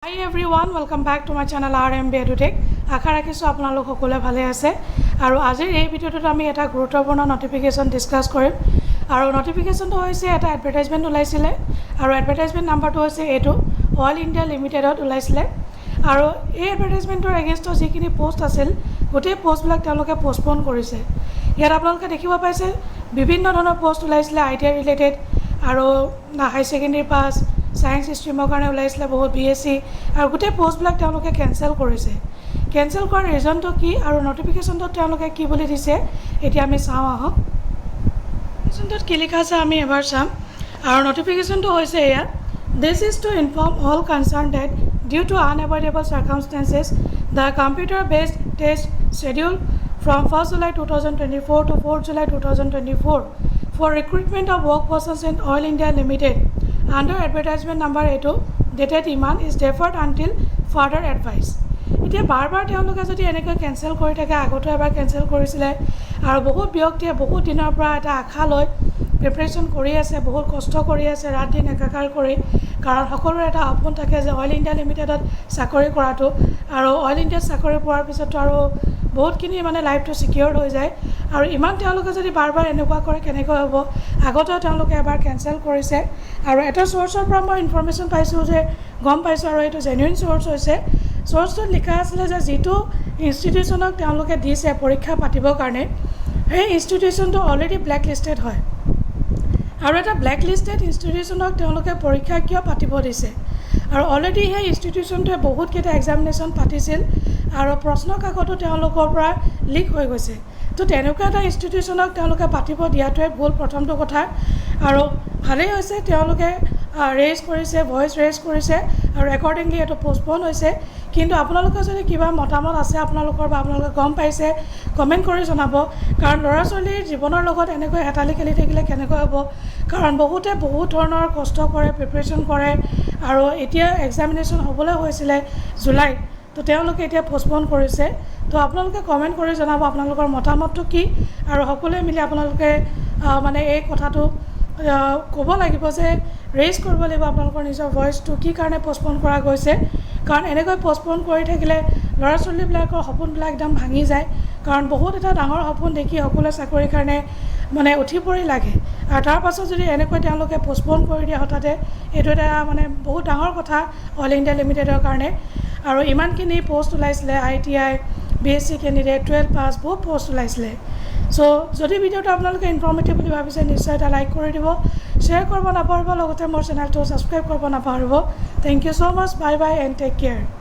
Hi everyone, welcome back to my channel RMB EduTech. আশা ৰাখিছোঁ আপোনালোক সকলোৱে ভালে আছে আৰু আজিৰ এই ভিডিঅ'টোত আমি এটা গুৰুত্বপূৰ্ণ নটিফিকেশ্যন ডিসকাস কৰিম আৰু নটিফিকেশ্যনটো হৈছে এটা এডভাৰটাইজমেন্ট ওলাইছিলে আৰু এডভাৰটাইজমেন্ট নাম্বাৰটো হৈছে এইটো অল ইণ্ডিয়া লিমিটেডত ওলাইছিলে আৰু এই এডভাৰটাইজমেন্টৰ এগেইনষ্টত যিখিনি পোষ্ট আছিল গোটেই পোষ্টবিলাক তেওঁলোকে পোষ্টপন কৰিছে ইয়াত আপোনালোকে দেখিব পাইছে বিভিন্ন ধৰণৰ পোষ্ট ওলাইছিলে আইটিআই ৰিলেটেড আৰু হাই সেকেন্ডাৰী পাস সায়েন্স স্ট্ৰীমৰ কাৰণে ওলাইছিলে বহুত বিএসসি আৰু গোটেই পোষ্টবিলাক তেওঁলোকে কেনসেল কৰিছে কেনসেল কৰাৰ ৰিজনটো কি আৰু নটিফিকেশ্যনটো তেওঁলোকে কি বুলি দিছে এতিয়া আমি চাওঁ আহক নটিফিকেশ্যনটোত কি লিখা আছে আমি এবাৰ চাম আৰু নটিফিকেশ্যনটো হৈছে এয়া This is to inform all concerned that due to unavoidable circumstances the computer based test scheduled from 1st July 2024 to 4th July 2024 for recruitment of workforces in Oil India Limited under advertisement number 82 dated iman is deferred until further advice এতিয়া বাৰবাৰ তেওঁলোকে যদি এনেকৈ cancel কৰি থাকে আগতে এবাৰ cancel কৰিছিলে আৰু বহুত ব্যক্তিয়ে বহুত দিনৰ পৰা এটা আশা লৈ প্ৰিপাৰেচন কৰি আছে বহুত কষ্ট কৰি আছে ৰাত দিন একাকাৰ কৰি কাৰণ সকলোৰে এটা সপোন থাকে যে অইল ইণ্ডিয়া লিমিটেডত চাকৰি কৰাটো আৰু অইল ইণ্ডিয়াত চাকৰি পোৱাৰ পিছত আৰু বহুতখিনি মানে লাইফটো সিকিউৰড হৈ যায় আৰু ইমান তেওঁলোকে যদি বাৰবাৰ এনেকুৱা কৰে কেনেকৈ হ'ব আগতেও তেওঁলোকে এবাৰ কেনসেল কৰিছে আৰু এটা সোৰ্সৰ পৰা মই ইনফৰমেশ্যন পাইছোঁ যে গম পাইছোঁ আৰু এইটো জেনুইন সোৰ্স হৈছে সোৰ্সটোত লিখা আছিলে যে যিটো ইনষ্টিটিউশ্যনক তেওঁলোকে দিছে পৰীক্ষা পাতিবৰ কাৰণে সেই ইনষ্টিটিউশ্যনটো অলৰেডি ব্লেক লিষ্টেড হয় আৰু এটা ব্লেক লিষ্টেড ইনষ্টিটিউশ্যনক তেওঁলোকে পৰীক্ষা কিয় পাতিব দিছে আৰু অলৰেডি সেই ইনষ্টিটিউশ্যনটোৱে বহুতকেইটা এক্সামিনেশ্যন পাতিছিল আৰু প্ৰশ্ন কাকতো তেওঁলোকৰ পৰা লিক হৈ গৈছে তো তেনেকুৱা এটা ইনষ্টিটিউশ্যনক তেওঁলোকে পাতিব দিয়াটোৱে ভুল প্ৰথমটো কথা আৰু ভালেই হৈছে তেওঁলোকে ৰেজ কৰিছে ভইচ ৰেজ কৰিছে আৰু একৰ্ডিংলি এইটো পোষ্টপন হৈছে কিন্তু আপোনালোকৰ যদি কিবা মতামত আছে আপোনালোকৰ বা আপোনালোকে গম পাইছে কমেণ্ট কৰি জনাব কাৰণ ল'ৰা ছোৱালীৰ জীৱনৰ লগত এনেকৈ হেতালি খেলি থাকিলে কেনেকৈ হ'ব কাৰণ বহুতে বহুত ধৰণৰ কষ্ট কৰে প্ৰিপাৰেচন কৰে আৰু এতিয়া এক্সামিনেশ্যন হ'বলৈ হৈছিলে জুলাইত তো তেওঁলোকে এতিয়া পোষ্টপন কৰিছে তো আপোনালোকে কমেণ্ট কৰি জনাব আপোনালোকৰ মতামতটো কি আৰু সকলোৱে মিলি আপোনালোকে মানে এই কথাটো ক'ব লাগিব যে ৰেজ কৰিব লাগিব আপোনালোকৰ নিজৰ ভইচটো কি কাৰণে পোষ্টপন কৰা গৈছে কাৰণ এনেকৈ পোষ্টপন কৰি থাকিলে ল'ৰা ছোৱালীবিলাকৰ সপোনবিলাক একদম ভাঙি যায় কাৰণ বহুত এটা ডাঙৰ সপোন দেখি সকলোৱে চাকৰিৰ কাৰণে মানে উঠি পৰি লাগে আৰু তাৰ পাছত যদি এনেকৈ তেওঁলোকে পোষ্টপন কৰি দিয়ে হঠাতে এইটো এটা মানে বহুত ডাঙৰ কথা অইল ইণ্ডিয়া লিমিটেডৰ কাৰণে আৰু ইমানখিনি পোষ্ট ওলাইছিলে ITI BSc কেণ্ডিডেট 12 পাছ বহুত পোষ্ট ওলাইছিলে সো যদি ভিডিওটো আপোনালোকে ইনফৰমেটিভ বুলি ভাবিছে নিশ্চয় এটা লাইক কৰি দিব শ্বেয়াৰ কৰিব নাপাহৰিব লগতে মোৰ চেনেলটো ছাবস্ক্ৰাইব কৰিব নাপাহৰিব thank you so much bye bye and take care